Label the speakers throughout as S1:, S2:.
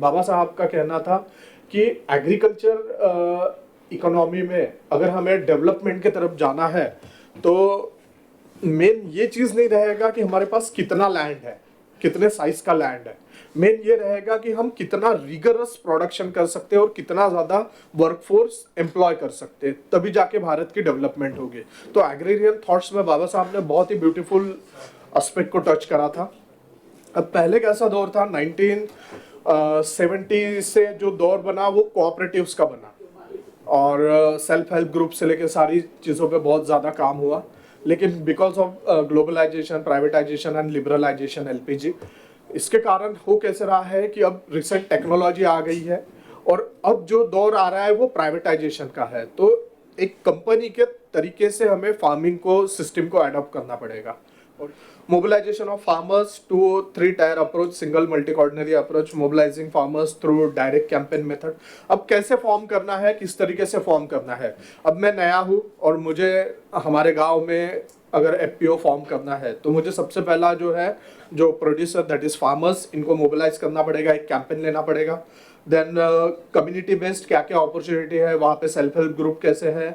S1: बाबा साहब का कहना था कि एग्रीकल्चर इकोनॉमी में अगर हमें डेवलपमेंट की तरफ जाना है तो मेन ये चीज़ नहीं रहेगा कि हमारे पास कितना लैंड है, कितने साइज का लैंड है। मेन ये रहेगा कि हम कितना रिगरस प्रोडक्शन कर सकते हैं और कितना ज़्यादा वर्कफोर्स एम्प्लॉय कर सकते हैं, तभी जाके भारत की डेवलपमेंट होगी। तो एग्रेरियन थॉट्स में बाबा साहब ने बहुत ही ब्यूटीफुल एस्पेक्ट को टच करा था। अब पहले कैसा दौर था, 1970 से जो दौर बना वो कोऑपरेटिव्स का बना और सेल्फ हेल्प ग्रुप से लेकर सारी चीज़ों पे बहुत ज़्यादा काम हुआ। लेकिन because of globalisation, privatisation and liberalisation, LPG, इसके कारण हो कैसे रहा है कि अब रिसेंट टेक्नोलॉजी आ गई है और अब जो दौर आ रहा है वो प्राइवेटाइजेशन का है। तो एक कंपनी के तरीके से हमें फार्मिंग को, सिस्टम को अडॉप्ट करना पड़ेगा। और mobilisation of farmers two 3 tier approach, single multi coordinary approach, mobilising farmers through direct campaign method. अब कैसे फॉर्म करना है, किस तरीके से फॉर्म करना है। अब मैं नया हूँ और मुझे हमारे गांव में अगर एफपीओ फॉर्म करना है तो मुझे सबसे पहला जो है, जो प्रोड्यूसर दैट इज फार्मर्स, इनको मोबिलाइज करना पड़ेगा, एक कैंपेन लेना पड़ेगा। देन कम्युनिटी बेस्ड क्या क्या अपॉर्चुनिटी है वहाँ पे, सेल्फ हेल्प ग्रुप कैसे है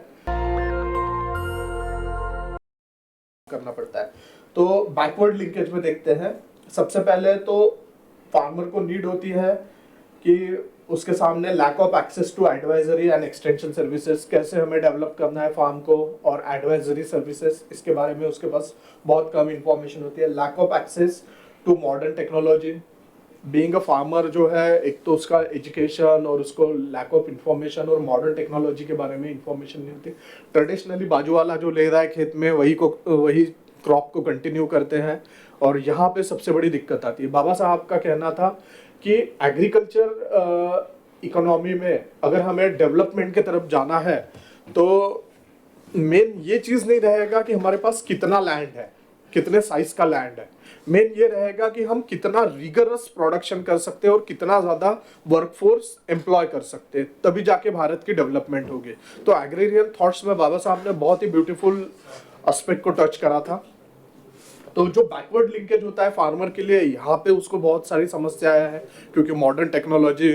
S1: करना पड़ता है। तो बैकवर्ड लिंकेज में देखते हैं। सबसे पहले तो फार्मर को नीड होती है कि उसके सामने lack of access to advisory and extension services, कैसे हमें डेवलप करना है फार्म को, और एडवाइजरी सर्विसेज इसके बारे में उसके पास बहुत कम इंफॉर्मेशन होती है। Lack of access to modern technology, being a farmer जो है, एक तो उसका एजुकेशन और उसको लैक ऑफ इंफॉर्मेशन और मॉडर्न टेक्नोलॉजी के बारे में इंफॉर्मेशन नहीं होती। ट्रेडिशनली बाजू वाला जो ले रहा है खेत में वही क्रॉप को कंटिन्यू करते हैं और यहाँ पे सबसे बड़ी दिक्कत आती है। बाबा साहब का कहना था कि एग्रीकल्चर इकोनॉमी में अगर हमें डेवलपमेंट की तरफ जाना है तो मेन ये चीज़ नहीं रहेगा कि हमारे पास कितना लैंड है, कितने साइज का लैंड है। मेन ये रहेगा कि हम कितना रिगरस प्रोडक्शन कर सकते हैं और कितना ज़्यादा वर्कफोर्स एम्प्लॉय कर सकते हैं, तभी जाके भारत की डेवलपमेंट होगी। तो एग्रेरियन थॉट्स में बाबा साहब ने बहुत ही ब्यूटीफुल एस्पेक्ट को टच करा था। तो जो बैकवर्ड लिंकेज होता है फार्मर के लिए, यहाँ पे उसको बहुत सारी समस्याएं हैं, क्योंकि modern technology,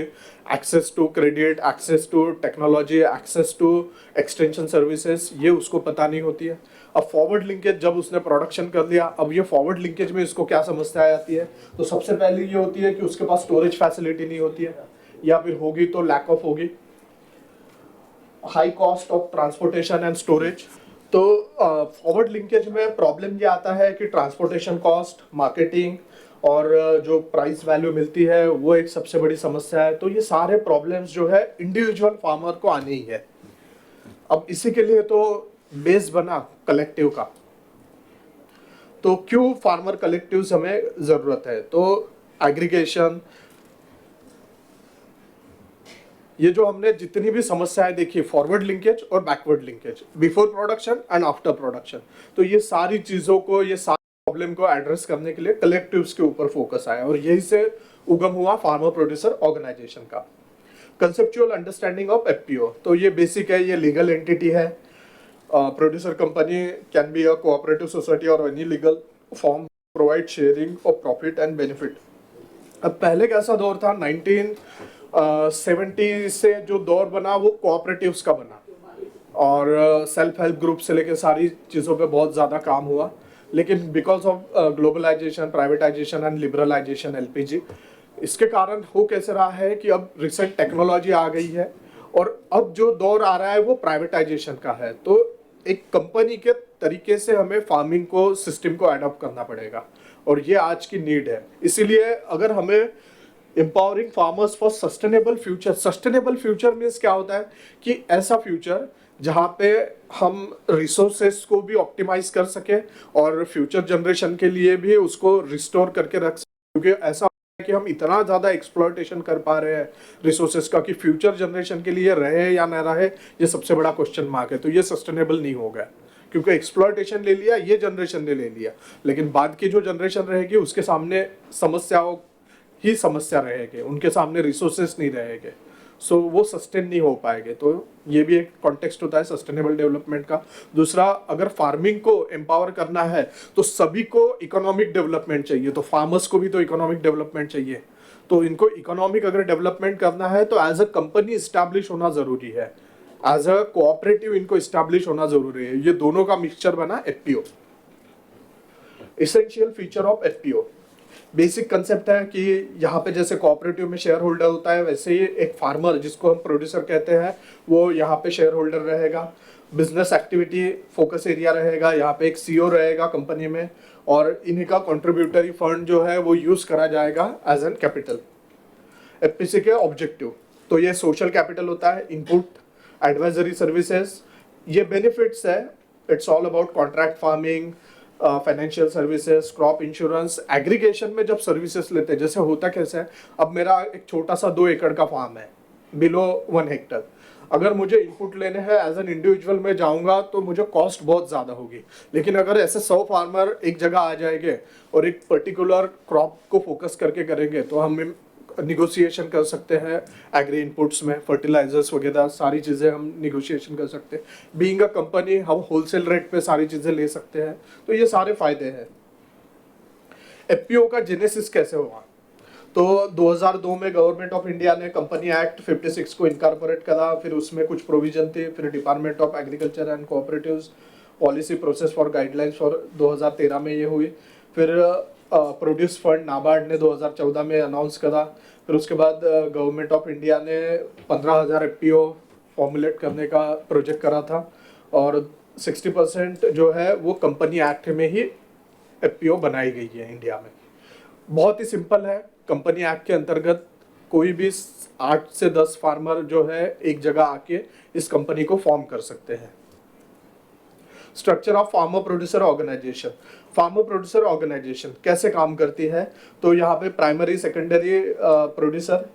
S1: access to credit, access to technology, access to extension services, ये उसको पता नहीं होती है। अब फॉरवर्ड लिंकेज जब उसने प्रोडक्शन कर लिया, अब ये फॉरवर्ड लिंकेज में इसको क्या समस्या आती है, तो सबसे पहले ये होती है कि उसके पास स्टोरेज फैसिलिटी नहीं होती है, या फिर होगी तो लैक ऑफ होगी। High cost of transportation and storage. तो फॉरवर्ड लिंकेज में प्रॉब्लम ये आता है कि ट्रांसपोर्टेशन कॉस्ट, मार्केटिंग और जो प्राइस वैल्यू मिलती है वो एक सबसे बड़ी समस्या है। तो ये सारे प्रॉब्लम्स जो है इंडिविजुअल फार्मर को आनी ही है। अब इसी के लिए तो बेस बना कलेक्टिव का। तो क्यों फार्मर कलेक्टिव्स हमें ज़रूरत है, तो एग्रीगेशन, ये जो हमने जितनी भी समस्याएं देखी, फॉरवर्ड लिंकेज और backward linkage, before production and after production, तो ये सारी चीज़ों को, ये सारी प्रॉब्लम को एड्रेस करने के लिए कलेक्टिव्स के ऊपर फोकस आया और यही से उगम हुआ फार्मर प्रोड्यूसर ऑर्गेनाइजेशन का। कंसेप्चुअल अंडरस्टैंडिंग ऑफ एफपीओ, तो ये बेसिक है, ये लीगल एंटिटी है। Producer company can be a cooperative society और any legal form, provide sharing of profit and benefit. अब पहले कैसा दौर था, 1970 से जो दौर बना वो कोऑपरेटिव्स का बना और सेल्फ हेल्प ग्रुप से लेकर सारी चीज़ों पे बहुत ज़्यादा काम हुआ। लेकिन because of globalisation, privatisation and liberalisation, LPG, इसके कारण हो कैसे रहा है कि अब रिसेंट टेक्नोलॉजी आ गई है और अब जो दौर आ रहा है वो प्राइवेटाइजेशन का है। तो एक कंपनी के तरीके से हमें फार्मिंग को, सिस्टम को अडॉप्ट करना पड़ेगा और ये आज की नीड है। इसीलिए अगर हमें empowering farmers for sustainable future, sustainable future means क्या होता है कि ऐसा फ्यूचर जहाँ पे हम रिसोर्सेस को भी ऑप्टिमाइज कर सके और फ्यूचर जनरेशन के लिए भी उसको रिस्टोर करके रख सके। क्योंकि ऐसा है कि हम इतना ज़्यादा एक्सप्लॉयटेशन कर पा रहे हैं रिसोर्सेस का कि फ्यूचर जनरेशन के लिए रहे या न रहे, ये सबसे बड़ा क्वेश्चन मार्क है। तो ये सस्टेनेबल नहीं होगा, क्योंकि एक्सप्लॉयटेशन ले लिया ये जनरेशन ने ले लिया, लेकिन बाद की जो जनरेशन रहेगी उसके सामने समस्याओं ही समस्या रहेंगे, उनके सामने रिसोर्सेस नहीं रहेंगे, सो वो सस्टेन नहीं हो पाएंगे। तो ये भी एक कॉन्टेक्स्ट होता है सस्टेनेबल डेवलपमेंट का। दूसरा, अगर फार्मिंग को एम्पावर करना है तो सभी को इकोनॉमिक डेवलपमेंट चाहिए, तो फार्मर्स को भी तो इकोनॉमिक डेवलपमेंट चाहिए। तो इनको इकोनॉमिक अगर डेवलपमेंट करना है तो एज अ कंपनी इस्टेब्लिश होना जरूरी है, एज अ कोऑपरेटिव इनको इस्टेब्लिश होना जरूरी है। ये दोनों का मिक्सचर बना FPO. Essential feature of FPO, basic concept है कि यहाँ पे जैसे कोऑपरेटिव में शेयर होल्डर होता है, वैसे ही एक फार्मर जिसको हम प्रोड्यूसर कहते हैं वो यहाँ पे शेयर होल्डर रहेगा। बिजनेस एक्टिविटी फोकस एरिया रहेगा, यहाँ पे एक सीईओ रहेगा कंपनी में, और इन्हीं का कंट्रीब्यूटरी फंड जो है वो यूज करा जाएगा एज एन कैपिटल। एफपीसी के ऑब्जेक्टिव, तो ये सोशल कैपिटल होता है, इनपुट, एडवाइजरी सर्विसेज, ये बेनिफिट्स है। It's all about contract farming, financial services, crop insurance. Aggregation में जब सर्विसेज लेते हैं, जैसे होता कैसे है, अब मेरा एक छोटा सा 2 एकड़ का फार्म है, बिलो 1 हेक्टर, अगर मुझे इनपुट लेने हैं एज एन इंडिविजुअल में जाऊंगा तो मुझे कॉस्ट बहुत ज़्यादा होगी। लेकिन अगर ऐसे 100 फार्मर एक जगह आ जाएंगे और एक पर्टिकुलर क्रॉप को फोकस करके करेंगे तो हम निगोशिएशन कर सकते हैं एग्री इनपुट्स में, फर्टिलाइजर्स वगैरह सारी चीज़ें हम निगोशिएशन कर सकते हैं। बीइंग अ कंपनी हम होलसेल रेट पे सारी चीज़ें ले सकते हैं, तो ये सारे फायदे हैं। एफपीओ का जेनेसिस कैसे हुआ, तो 2002 में गवर्नमेंट ऑफ इंडिया ने कंपनी एक्ट 56 को इनकॉर्पोरेट करा, फिर उसमें कुछ प्रोविजन थे, फिर department of agriculture and cooperatives policy process for guidelines for 2013 में ये हुई। फिर प्रोड्यूस फंड नाबार्ड ने 2014 में अनाउंस करा। फिर उसके बाद गवर्नमेंट ऑफ इंडिया ने 15,000 एफपीओ फॉर्मुलेट करने का प्रोजेक्ट करा था, और 60% जो है वो कंपनी एक्ट में ही एफपीओ बनाई गई है इंडिया में। बहुत ही सिंपल है, कंपनी एक्ट के अंतर्गत कोई भी 8 से 10 फार्मर जो है एक जगह आके इस कंपनी को फॉर्म कर सकते हैं। Structure of farmer producer organisation, farmer producer organisation कैसे काम करती है, तो यहाँ पे प्राइमरी सेकेंडरी प्रोड्यूसर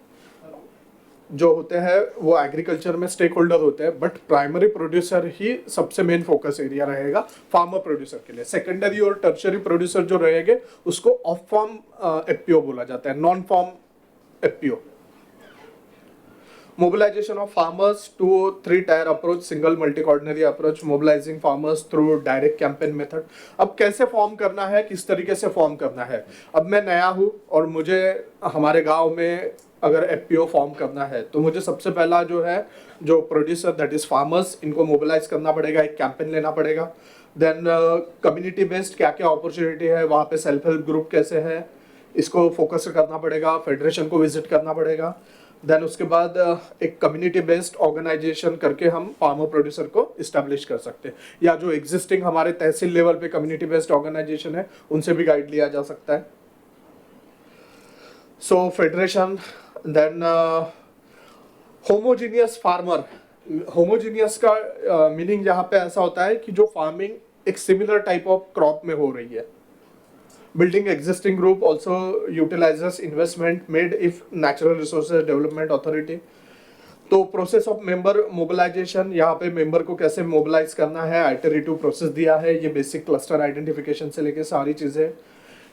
S1: जो होते हैं वो एग्रीकल्चर में स्टेक होल्डर होते हैं, बट प्राइमरी प्रोड्यूसर ही सबसे मेन फोकस एरिया रहेगा फार्मर प्रोड्यूसर के लिए। सेकेंडरी और टर्शरी प्रोड्यूसर जो रहेंगे उसको ऑफ फार्म एफपीओ बोला जाता है, non farm FPO. Mobilisation of farmers two 3 tier approach, single multi coordinary approach, mobilising farmers through direct campaign method. अब कैसे फॉर्म करना है, किस तरीके से फॉर्म करना है। अब मैं नया हूँ और मुझे हमारे गांव में अगर एफपीओ फॉर्म करना है तो मुझे सबसे पहला जो है जो प्रोड्यूसर दैट इज फार्मर्स, इनको मोबिलाइज करना पड़ेगा, एक कैंपेन लेना पड़ेगा। देन कम्युनिटी बेस्ड क्या क्या अपॉर्चुनिटी है वहाँ पे, सेल्फ हेल्प ग्रुप कैसे है इसको फोकस करना पड़ेगा, फेडरेशन को विजिट करना पड़ेगा। देन उसके बाद एक कम्युनिटी बेस्ड ऑर्गेनाइजेशन करके हम फार्मर प्रोड्यूसर को इस्टेब्लिश कर सकते हैं, या जो एग्जिस्टिंग हमारे तहसील लेवल पे कम्युनिटी बेस्ड ऑर्गेनाइजेशन है उनसे भी गाइड लिया जा सकता है। So federation, then homogeneous farmer. Homogeneous का मीनिंग यहाँ पे ऐसा होता है कि जो फार्मिंग एक सिमिलर टाइप ऑफ क्रॉप में हो रही है। Building existing group also utilizes investment made if Natural Resources Development Authority। तो प्रोसेस ऑफ मेंबर मोबिलाइजेशन, यहाँ पे मेंबर को कैसे मोबिलाइज करना है, आइटरेटिव प्रोसेस दिया है। ये बेसिक क्लस्टर आइडेंटिफिकेशन से लेके सारी चीज़ें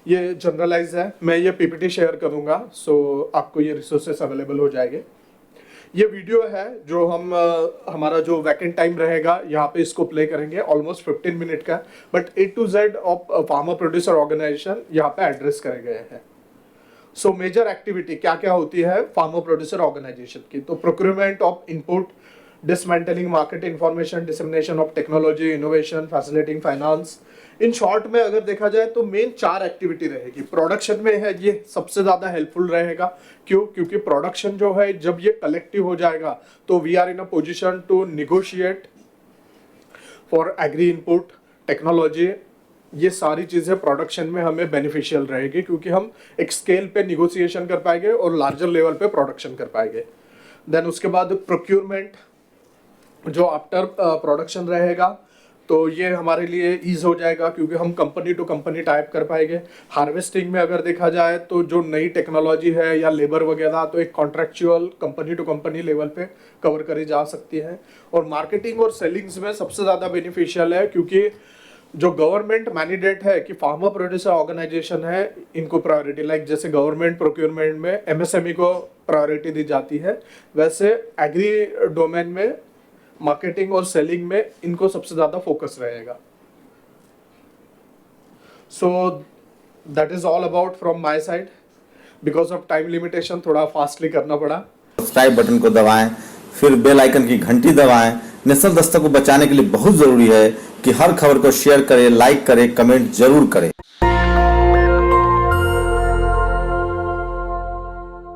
S1: ये जनरलाइज है। मैं ये पीपीटी शेयर करूँगा, सो आपको ये रिसोर्सेस अवेलेबल हो जाएंगे। ये वीडियो है जो हम हमारा जो वैकेंट टाइम रहेगा यहाँ पे इसको प्ले करेंगे, ऑलमोस्ट 15 मिनट का, but A to Z of farmer producer organisation यहाँ पे एड्रेस करे गए हैं। सो मेजर एक्टिविटी क्या क्या होती है फार्मर प्रोड्यूसर ऑर्गेनाइजेशन की, तो procurement of input, dismantling market information, dissemination of technology, innovation, facilitating finance. In short में अगर देखा जाए तो मेन 4 एक्टिविटी रहेगी। प्रोडक्शन में है ये सबसे ज़्यादा हेल्पफुल रहेगा, क्यों, क्योंकि प्रोडक्शन जो है जब ये कलेक्टिव हो जाएगा तो we are in a position to negotiate for agri input, technology. ये सारी चीज़ें प्रोडक्शन में हमें बेनिफिशियल रहेगी क्योंकि हम एक स्केल पे निगोशिएशन कर पाएंगे और लार्जर लेवल पे प्रोडक्शन कर पाएंगे। देन उसके बाद प्रोक्यूरमेंट जो आफ्टर प्रोडक्शन रहेगा, तो ये हमारे लिए ईज हो जाएगा क्योंकि हम कंपनी टू कंपनी टाइप कर पाएंगे। हार्वेस्टिंग में अगर देखा जाए तो जो नई टेक्नोलॉजी है या लेबर वगैरह तो एक contractual company to company level पे कवर करी जा सकती है। और मार्केटिंग और सेलिंग्स में सबसे ज़्यादा बेनिफिशियल है क्योंकि जो गवर्नमेंट मैंडेट है कि फार्मर प्रोड्यूसर ऑर्गेनाइजेशन है इनको प्रायोरिटी, लाइक जैसे गवर्नमेंट प्रोक्योरमेंट में एमएसएमई को प्रायोरिटी दी जाती है, वैसे एग्री डोमेन में मार्केटिंग और सेलिंग में इनको सबसे ज़्यादा फोकस रहेगा। So that is all about from my side. Because of time limitation थोड़ा फास्टली करना पड़ा।
S2: सब्सक्राइब बटन को दबाएं, फिर बेल आइकन की घंटी दबाएं। नेशनल दस्तक को बचाने के लिए बहुत जरूरी है कि हर खबर को शेयर करें, लाइक करें, कमेंट जरूर करें।